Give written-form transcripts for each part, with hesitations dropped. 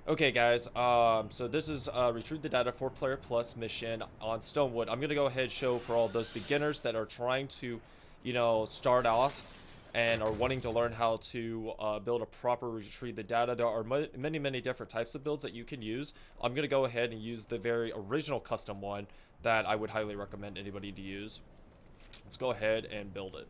Okay, guys. So this is retrieve the data 4-player plus mission on StoneWood. I'm gonna go ahead and show for all those beginners that are trying to, start off and are wanting to learn how to build a proper retrieve the data. There are many different types of builds that you can use. I'm gonna go ahead and use the very original custom one that I would highly recommend anybody to use. Let's go ahead and build it.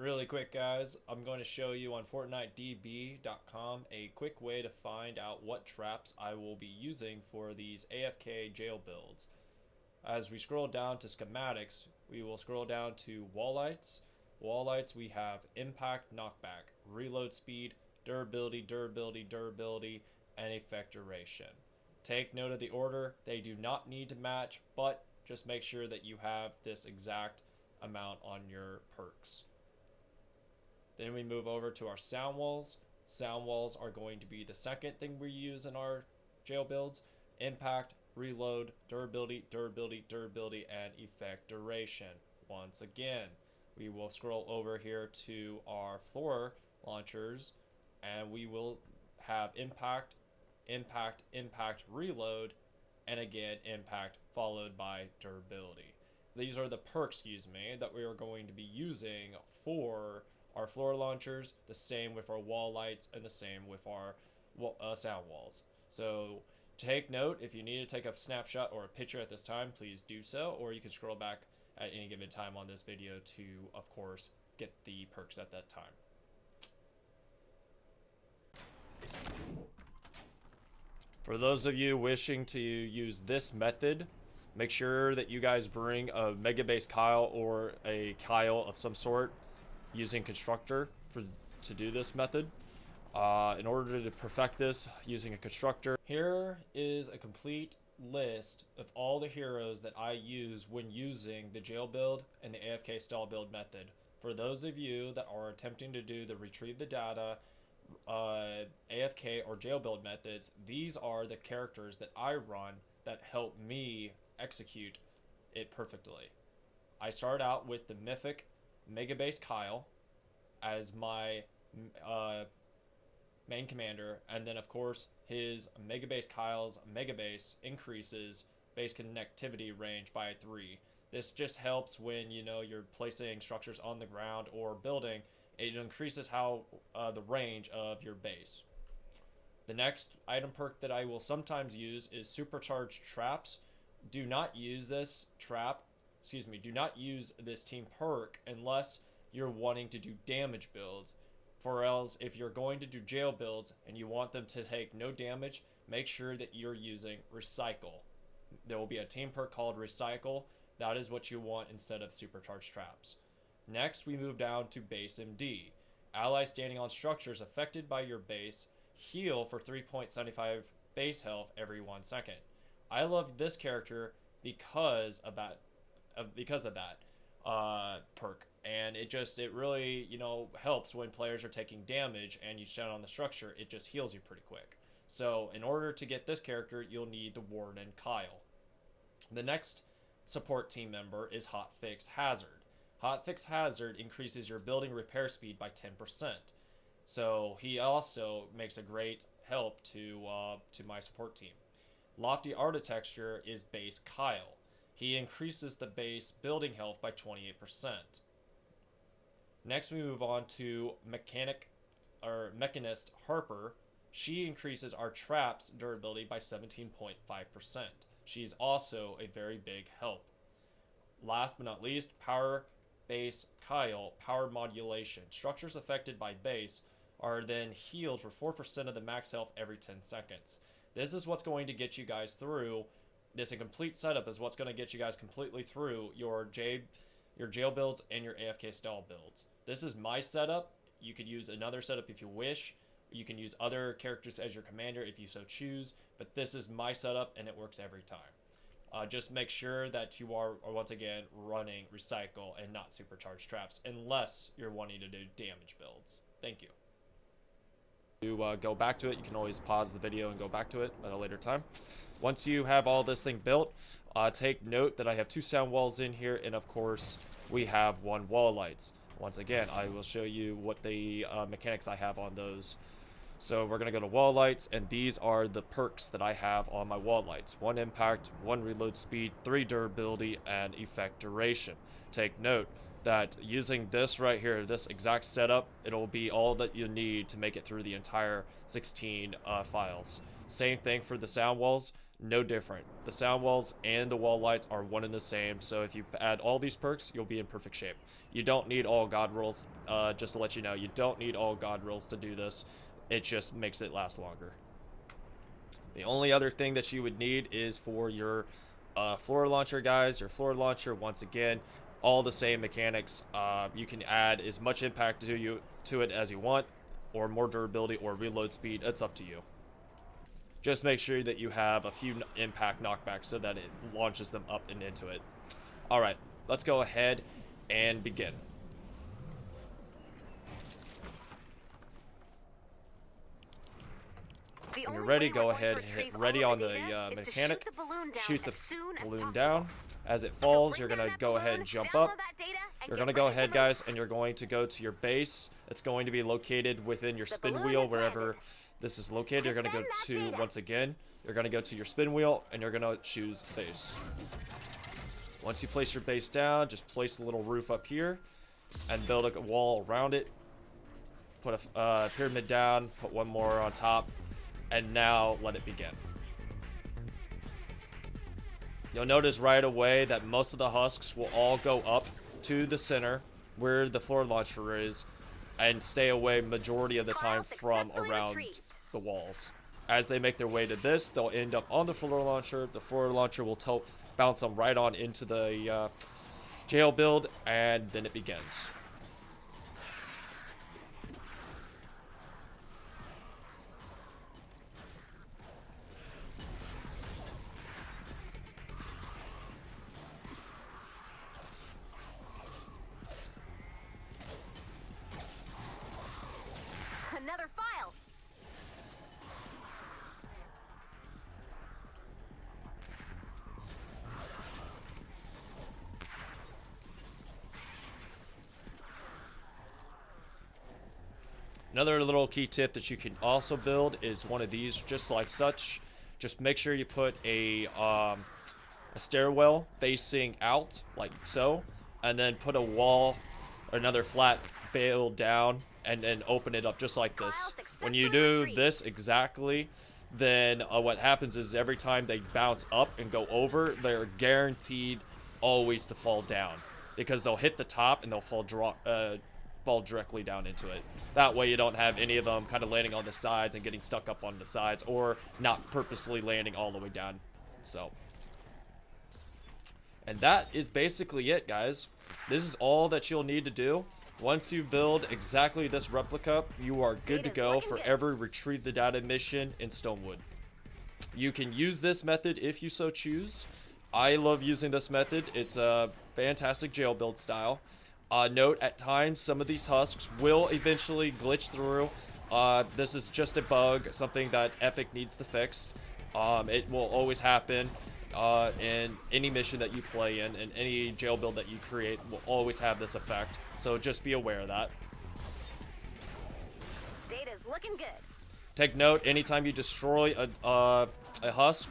Really quick, guys, I'm going to show you on FortniteDB.com a quick way to find out what traps I will be using for these AFK jail builds. As we scroll down to schematics, we will scroll down to wall lights. Wall lights, we have impact, knockback, reload speed, durability, and effect duration. Take note of the order. They do not need to match, but just make sure that you have this exact amount on your perks. Then we move over to our sound walls. Sound walls are going to be the second thing we use in our jail builds. Impact, reload, durability, and effect duration. Once again, we will scroll over here to our floor launchers and we will have impact, reload, and again, impact followed by durability. These are the perks, that we are going to be using for our floor launchers, the same with our wall lights, and the same with our sound walls. So take note, if you need to take a snapshot or a picture at this time, please do so, or you can scroll back at any given time on this video to, of course, get the perks at that time. For those of you wishing to use this method, make sure that you guys bring a Mega Base Kyle or a Kyle of some sort using Constructor to do this method. In order to perfect this using a Constructor, here is a complete list of all the heroes that I use when using the jail build and the AFK stall build method. For those of you that are attempting to do the retrieve the data, AFK or jail build methods, these are the characters that I run that help me execute it perfectly. I start out with the mythic Mega Base Kyle as my main commander, and then of course his Mega Base Kyle's Mega Base increases base connectivity range by 3. This just helps when you're placing structures on the ground or building. It increases how the range of your base. The next item perk that I will sometimes use is Supercharged Traps. Do not use this do not use this team perk unless you're wanting to do damage builds. For else, if you're going to do jail builds and you want them to take no damage, make sure that you're using Recycle. There will be a team perk called Recycle. That is what you want instead of Supercharged Traps. Next, we move down to Base MD. Allies standing on structures affected by your base heal for 3.75 base health every 1 second. I love this character because of that perk, and it really helps when players are taking damage and you stand on the structure. It just heals you pretty quick. So in order to get this character, you'll need the Warden Kyle. The next support team member is Hotfix Hazard. Hotfix Hazard increases your building repair speed by 10%. So he also makes a great help to my support team. Lofty Architecture is base Kyle. He increases the base building health by 28%. Next, we move on to Mechanist Harper. She increases our traps durability by 17.5%. She's also a very big help. Last but not least, Power Base Kyle, Power Modulation. Structures affected by base are then healed for 4% of the max health every 10 seconds. This is what's going to get you guys through. This a complete setup is what's going to get you guys completely through your jail builds and your AFK style builds. This is my setup. You could use another setup if you wish. You can use other characters as your commander if you so choose, but this is my setup and it works every time. Just make sure that you are once again running recycle and not supercharged traps unless you're wanting to do damage builds. Thank you. To go back to it, you can always pause the video and go back to it at a later time. Once you have all this thing built, take note that I have 2 sound walls in here, and of course we have 1 wall lights. Once again, I will show you what the mechanics I have on those. So we're gonna go to wall lights, and these are the perks that I have on my wall lights: 1 impact, 1 reload speed, 3 durability, and effect duration. Take note that using this right here, this exact setup, it'll be all that you need to make it through the entire 16 files. Same thing for the sound walls, no different. The sound walls and the wall lights are one and the same, so if you add all these perks, you'll be in perfect shape. You don't need all god rolls, just to let you know, you don't need all god rolls to do this. It just makes it last longer. The only other thing that you would need is for your floor launcher, guys. Your floor launcher, once again, all the same mechanics. You can add as much impact to it as you want, or more durability or reload speed. It's up to you. Just make sure that you have a few impact knockbacks so that it launches them up and into it. Alright, let's go ahead and begin. When you're ready, go ahead and hit ready on the mechanic. Shoot the balloon down. As it falls, you're going to go ahead and jump up. You're going to go ahead, guys, and you're going to go to your base. It's going to be located within your spin wheel, wherever this is located. You're going to go to, once again, you're going to go to your spin wheel, and you're going to choose base. Once you place your base down, just place a little roof up here and build a wall around it. Put a pyramid down, put 1 more on top. And now let it begin. You'll notice right away that most of the husks will all go up to the center where the floor launcher is and stay away majority of the time from around the walls. As they make their way to this, they'll end up on the floor launcher. The floor launcher will bounce them right on into the jail build, and then it begins. Another file. Another little key tip that you can also build is one of these, just like such. Just make sure you put a stairwell facing out, like so, and then put a wall, another flat build down, and then open it up just like this. When you do this exactly, then what happens is every time they bounce up and go over, they're guaranteed always to fall down, because they'll hit the top and they'll fall directly down into it. That way you don't have any of them kind of landing on the sides and getting stuck up on the sides, or not purposely landing all the way down. So, and that is basically it, guys. This is all that you'll need to do. Once you build exactly this replica, you are good to go for every retrieve the data mission in StoneWood. You can use this method if you so choose. I love using this method. It's a fantastic jail build style. Note, at times, some of these husks will eventually glitch through. This is just a bug, something that Epic needs to fix. It will always happen in any mission that you play in, and any jail build that you create will always have this effect. So just be aware of that. Data's looking good. Take note, anytime you destroy a husk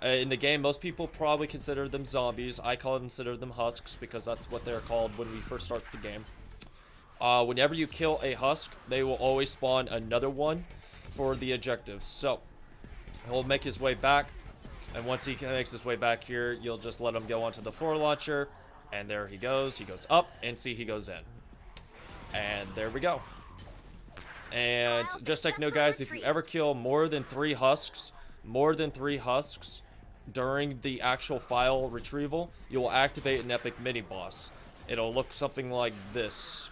in the game, most people probably consider them zombies. I consider them husks because that's what they're called when we first start the game. Whenever you kill a husk, they will always spawn another one for the objective. So he'll make his way back. And once he makes his way back here, you'll just let him go onto the floor launcher. And there he goes. He goes up, and see, he goes in. And there we go. And just take note, guys, if you ever kill more than 3 husks during the actual file retrieval, you will activate an epic mini-boss. It'll look something like this.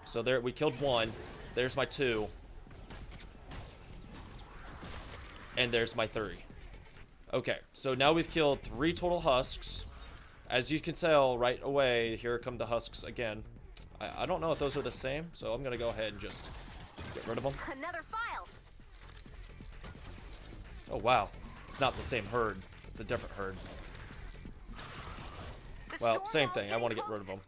So there, we killed 1. There's my 2. And there's my 3. Okay, so now we've killed 3 total husks. As you can tell right away, here come the husks again. I don't know if those are the same, so I'm gonna go ahead and just get rid of them. Another file. Oh wow, it's not the same herd. It's a different herd. Well, same thing. I want to get rid of them.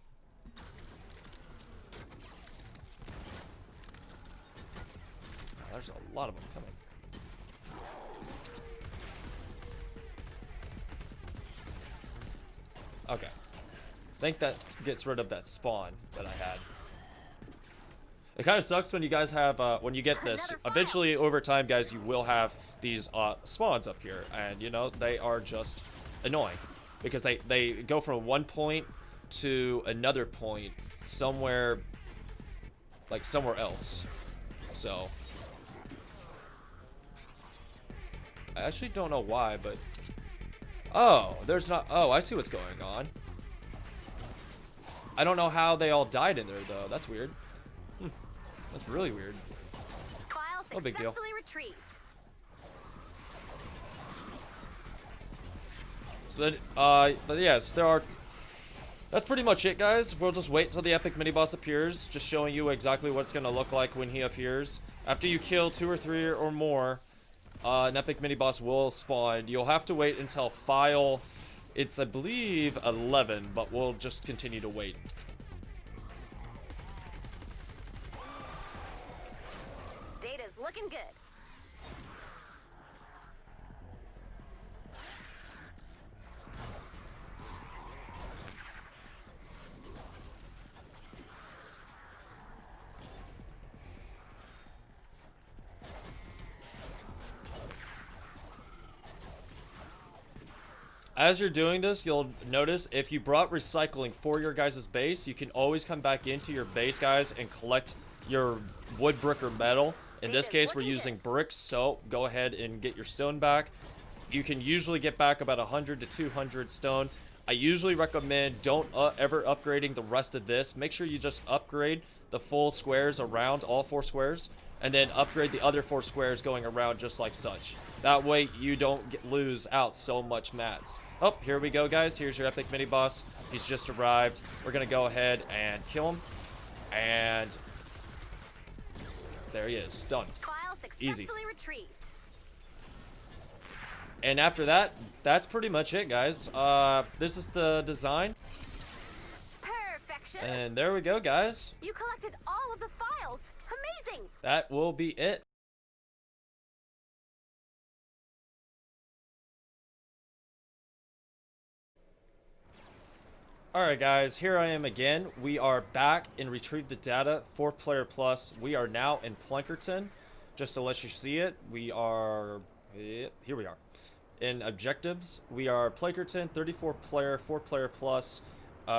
There's a lot of them coming. Okay. I think that gets rid of that spawn that I had. It kind of sucks when you guys have, when you get this. Eventually, over time, guys, you will have these spawns up here. And, you know, they are just annoying. Because they go from one point to another point somewhere, like somewhere else. So. I actually don't know why, but... Oh, there's not... Oh, I see what's going on. I don't know how they all died in there, though. That's weird. That's really weird. No big deal. Retrieved. So that, but yes, there are... That's pretty much it, guys. We'll just wait till the epic mini-boss appears. Just showing you exactly what it's going to look like when he appears. After you kill 2 or 3 or more... an epic mini-boss will spawn. You'll have to wait until file, it's I believe 11, but we'll just continue to wait. Data's looking good. As you're doing this, you'll notice if you brought recycling for your guys' base, you can always come back into your base, guys, and collect your wood, brick, or metal. In this case, we're using bricks, so go ahead and get your stone back. You can usually get back about 100 to 200 stone. I usually recommend don't ever upgrading the rest of this. Make sure you just upgrade the full squares around, all 4 squares, and then upgrade the other 4 squares going around just like such. That way you don't lose out so much mats. Oh, here we go, guys. Here's your epic mini boss. He's just arrived. We're gonna go ahead and kill him. And there he is. Done. Easy. Retrieved. And after that, that's pretty much it, guys. This is the design. Perfection. And there we go, guys. You collected all of the files. Amazing. That will be it. Alright guys, here I am again. We are back in Retrieve the Data 4-Player Plus. We are now in Plankerton. Just to let you see it, we are... Here we are. In Objectives, we are Plankerton, 34-player, 4-Player Plus.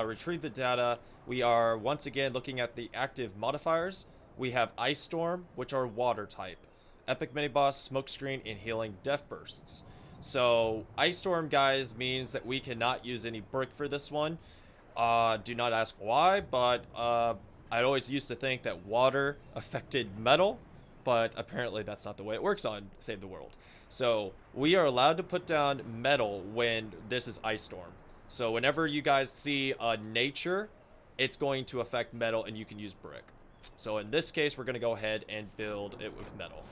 Retrieve the Data. We are once again looking at the active modifiers. We have Ice Storm, which are water type. Epic Mini-Boss, Smokescreen, and Healing Death Bursts. So, Ice Storm, guys, means that we cannot use any brick for this one. Do not ask why, but I always used to think that water affected metal, but apparently that's not the way it works on Save the World. So we are allowed to put down metal when this is Ice Storm. So whenever you guys see nature, it's going to affect metal and you can use brick. So in this case, we're going to go ahead and build it with metal.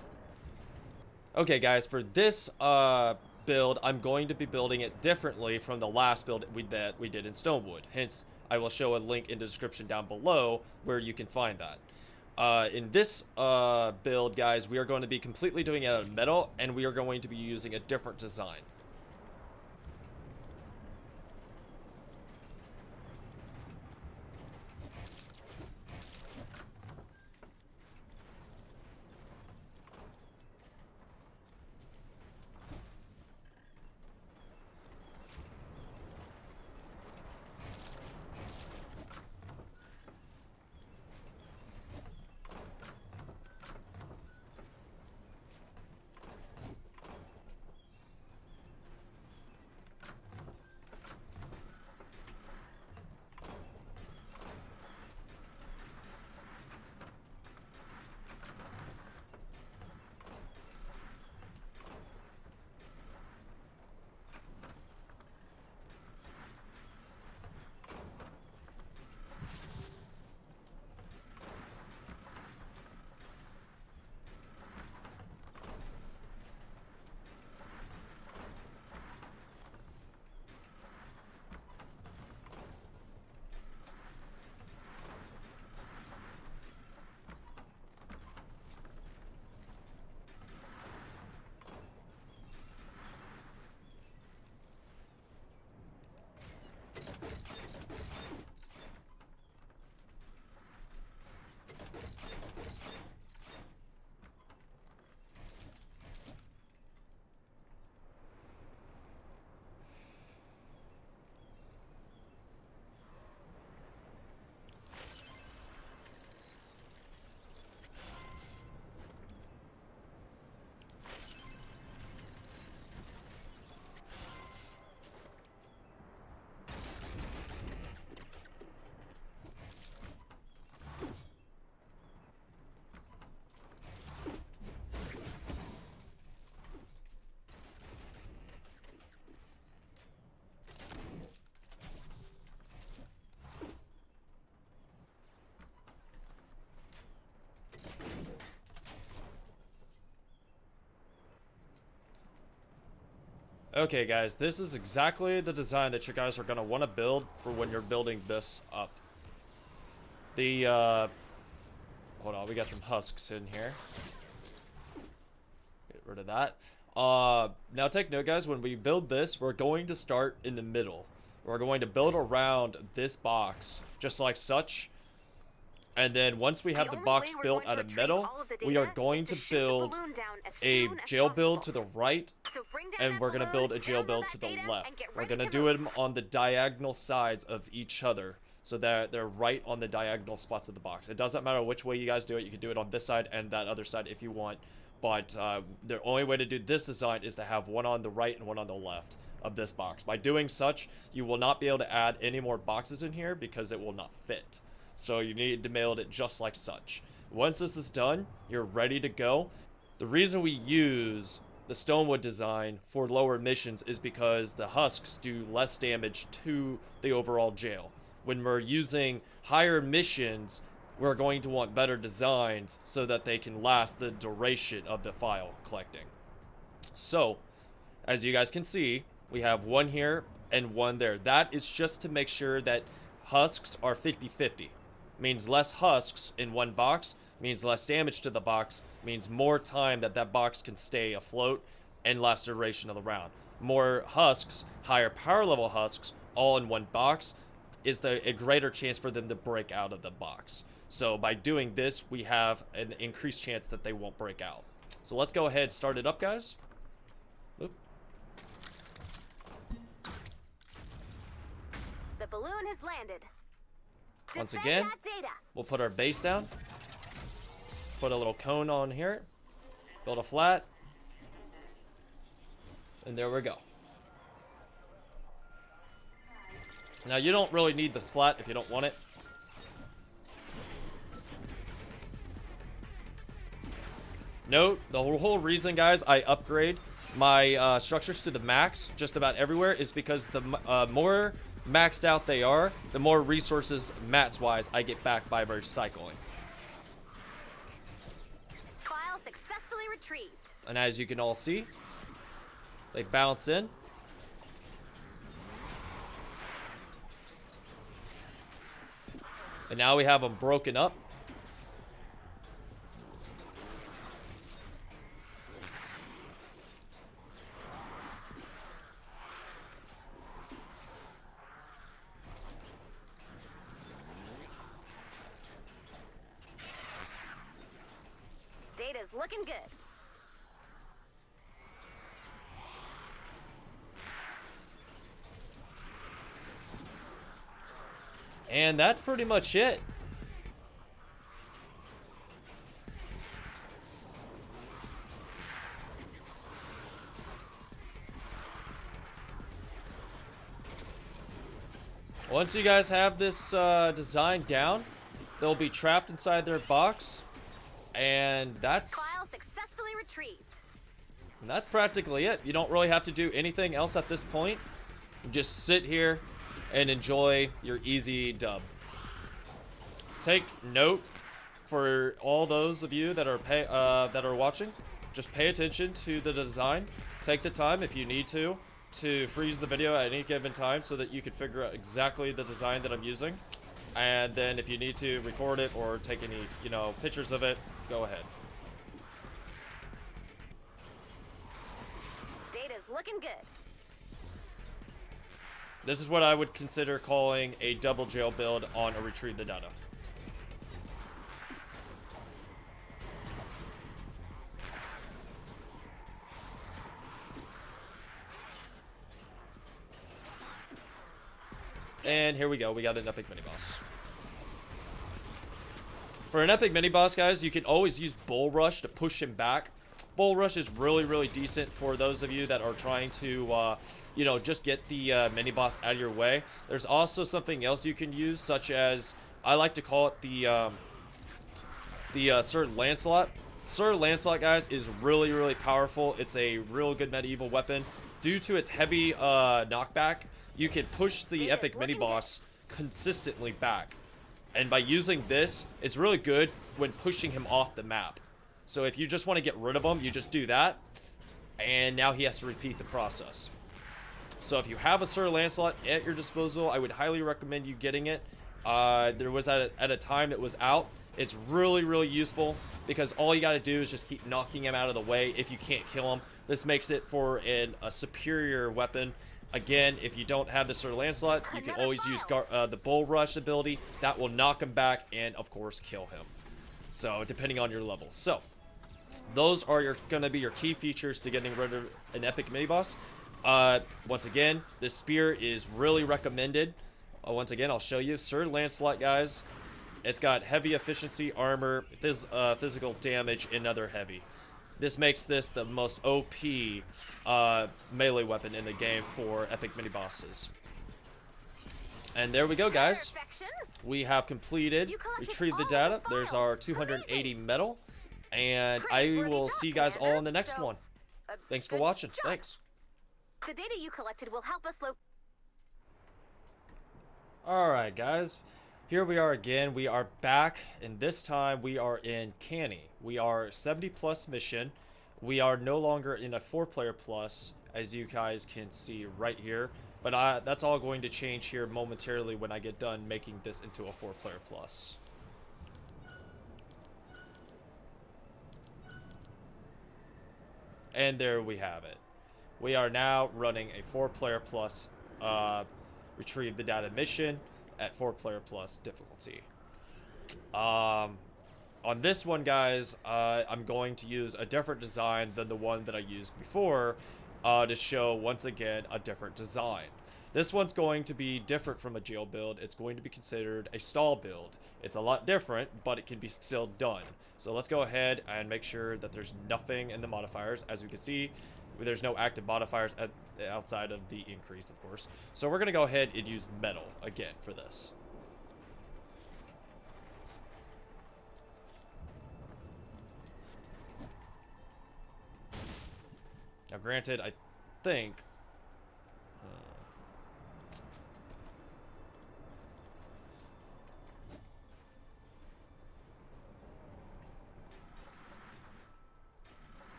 Okay, guys, for this build, I'm going to be building it differently from the last build that we did in StoneWood. Hence, I will show a link in the description down below where you can find that. In this build, guys, we are going to be completely doing it out of metal, and we are going to be using a different design. Okay, guys, this is exactly the design that you guys are going to want to build for when you're building this up. The, hold on, we got some husks in here. Get rid of that. Now take note, guys, when we build this, we're going to start in the middle. We're going to build around this box, just like such. And then once we have the box built out of metal, we are going to build a jail build to the right, and we're going to build a jail build to the left. We're going to do them on the diagonal sides of each other, so that they're right on the diagonal spots of the box. It doesn't matter which way you guys do it. You can do it on this side and that other side if you want. But the only way to do this design is to have one on the right and one on the left of this box. By doing such, you will not be able to add any more boxes in here because it will not fit. So you need to build it just like such. Once this is done, you're ready to go. The reason we use the StoneWood design for lower missions is because the husks do less damage to the overall jail. When we're using higher missions, we're going to want better designs so that they can last the duration of the file collecting. So, as you guys can see, we have one here and one there. That is just to make sure that husks are 50-50. Means less husks in one box, means less damage to the box, means more time that that box can stay afloat and less duration of the round. More husks, higher power level husks, all in one box, is a greater chance for them to break out of the box. So by doing this, we have an increased chance that they won't break out. So let's go ahead and start it up, guys. Oop. The balloon has landed. Once Defend again, that data. we'll put our base down. Put a little cone on here. Build a flat. And there we go. Now, you don't really need this flat if you don't want it. Note, the whole reason, guys, I upgrade my structures to the max just about everywhere is because the more maxed out they are, the more resources, mats-wise, I get back by recycling. File successfully retrieved. And as you can all see, they bounce in. And now we have them broken up. Data's looking good. And that's pretty much it. Once you guys have this design down, they'll be trapped inside their box. And that's practically it. You don't really have to do anything else at this point. Just sit here and enjoy your easy dub. Take note for all those of you that are watching. Just pay attention to the design. Take the time if you need to freeze the video at any given time so that you can figure out exactly the design that I'm using. And then if you need to record it or take any, pictures of it, go ahead. Data's looking good. This is what I would consider calling a double jail build on a retrieve the data. And here we go. We got an epic mini boss. For an epic mini boss, guys, you can always use Bull Rush to push him back. Bull Rush is really, really decent for those of you that are trying to, just get the mini boss out of your way. There's also something else you can use, such as, I like to call it the Sir Lancelot. Sir Lancelot, guys, is really, really powerful. It's a real good medieval weapon. Due to its heavy knockback, you can push the epic mini boss consistently back. And by using this, it's really good when pushing him off the map. So if you just want to get rid of him, you just do that. And now he has to repeat the process. So if you have a Sir Lancelot at your disposal, I would highly recommend you getting it. There was at a time it was out. It's really, really useful because all you got to do is just keep knocking him out of the way if you can't kill him. This makes it for a superior weapon. Again, if you don't have the Sir Lancelot, you can always use the Bull Rush ability. That will knock him back and, of course, kill him. So, depending on your level. So, those are going to be your key features to getting rid of an epic mini-boss. Once again, this spear is really recommended. Once again, I'll show you. Sir Lancelot, guys. It's got heavy efficiency, armor, physical damage, and other heavy. This makes this the most OP melee weapon in the game for epic mini-bosses. And there we go, guys. We have completed, retrieved the data. There's our 280 metal. And I will see you guys all in the next one. Thanks for watching. Thanks. The data you collected will help us Alright, guys. Here we are again. We are back, and this time we are in Canny. We are 70+ mission. We are no longer in a 4-player plus, as you guys can see right here. But that's all going to change here momentarily when I get done making this into a 4-player plus. And there we have it. We are now running a 4-player plus retrieve the data mission at 4-player plus difficulty. On this one, guys, I'm going to use a different design than the one that I used before to show, once again, a different design. This one's going to be different from a jail build. It's going to be considered a stall build. It's a lot different, but it can be still done. So let's go ahead and make sure that there's nothing in the modifiers. As we can see, there's no active modifiers outside of the increase, of course. So we're going to go ahead and use metal again for this. Now, granted, I think...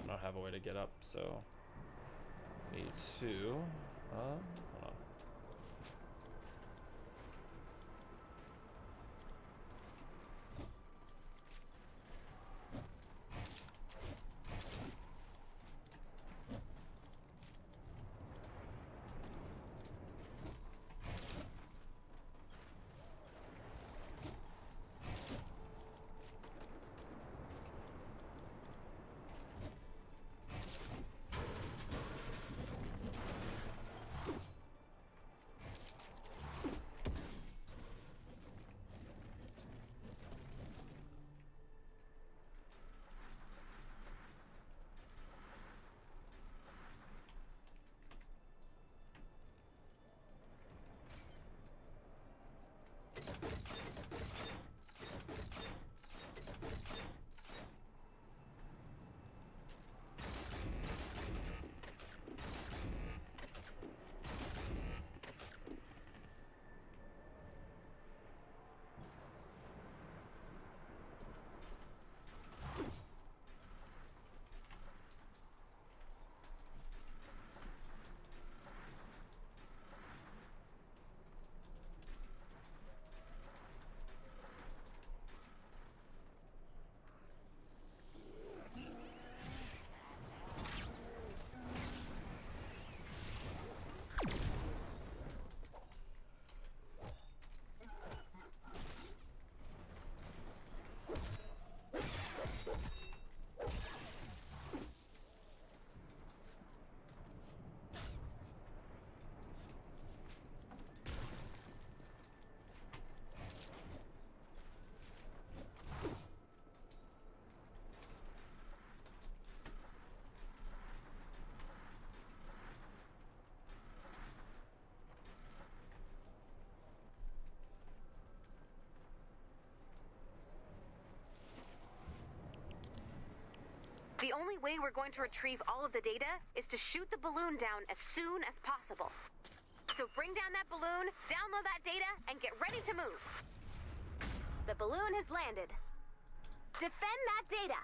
I don't have a way to get up, so... Need to... hold on. The only way we're going to retrieve all of the data is to shoot the balloon down as soon as possible. So bring down that balloon, download that data, and get ready to move. The balloon has landed. Defend that data.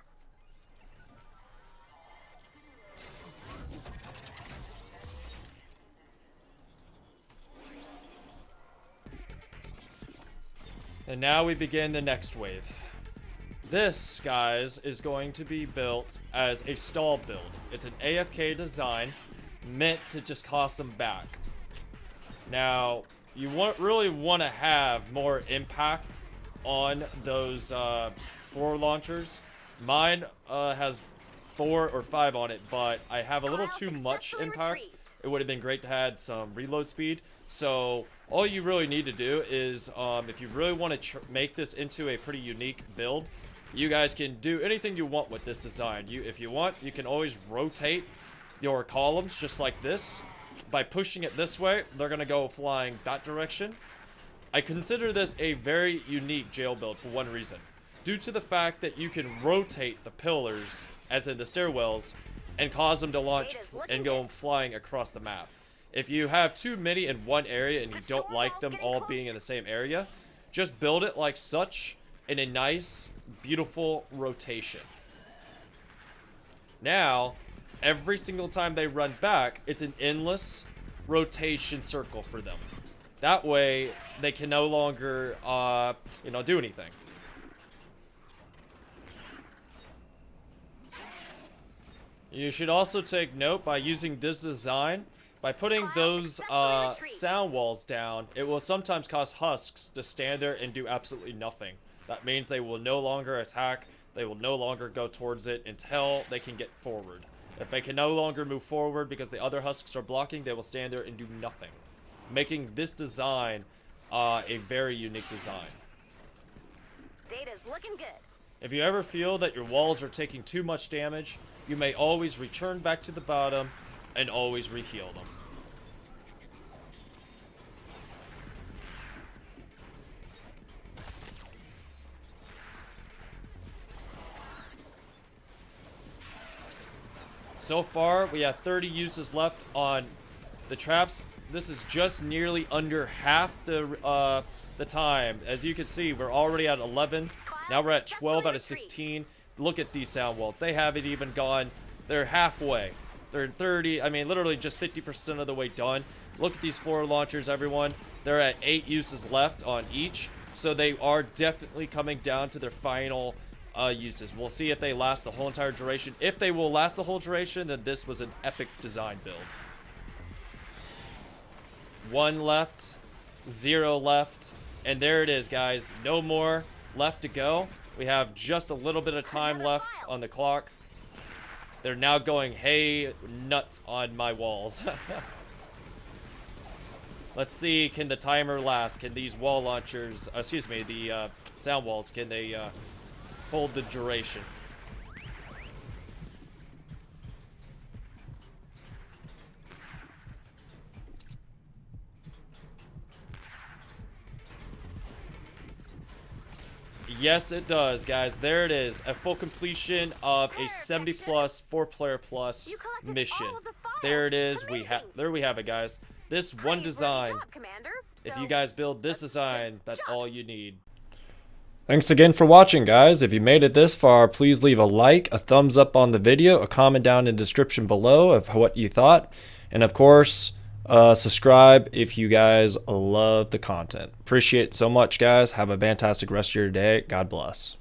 And now we begin the next wave. This, guys, is going to be built as a stall build. It's an AFK design meant to just cost them back. Now, you really want to have more impact on those 4 launchers. Mine has 4 or 5 on it, but I have a little too much impact. It would have been great to have some reload speed. So all you really need to do is, if you really want to make this into a pretty unique build, you guys can do anything you want with this design. If you want, you can always rotate your columns just like this. By pushing it this way, they're going to go flying that direction. I consider this a very unique jail build for one reason. Due to the fact that you can rotate the pillars, as in the stairwells, and cause them to launch and go flying across the map. If you have too many in one area and you don't like them all being in the same area, just build it like such in a nice, beautiful rotation. Now, every single time they run back, it's an endless rotation circle for them. That way, they can no longer, do anything. You should also take note by using this design. By putting those sound walls down, it will sometimes cause husks to stand there and do absolutely nothing. That means they will no longer attack. They will no longer go towards it until they can get forward. If they can no longer move forward because the other husks are blocking, they will stand there and do nothing. Making this design a very unique design. Data's looking good. If you ever feel that your walls are taking too much damage, you may always return back to the bottom and always reheal them. So far, we have 30 uses left on the traps. This is just nearly under half the time. As you can see, we're already at 11. Now we're at 12 out of 16. Look at these sound walls. They haven't even gone. They're halfway. They're 30. I mean, literally just 50% of the way done. Look at these 4 launchers, everyone. They're at 8 uses left on each. So they are definitely coming down to their final uses. We'll see if they last the whole entire duration. If they will last the whole duration, then this was an epic design build. 1 left, 0 left, and there it is, guys. No more left to go. We have just a little bit of time left on the clock. They're now going, hey, nuts on my walls. Let's see, can the timer last? Can these wall launchers, the sound walls, can they hold the duration? Yes, it does, guys. There it is. A full completion of a 70+ 4-player plus mission. There it is. There we have it, guys. This one design. If you guys build this design, that's all you need. Thanks again for watching, guys. If you made it this far, please leave a like, a thumbs up on the video, a comment down in the description below of what you thought, and of course, subscribe if you guys love the content. Appreciate it so much, guys. Have a fantastic rest of your day. God bless.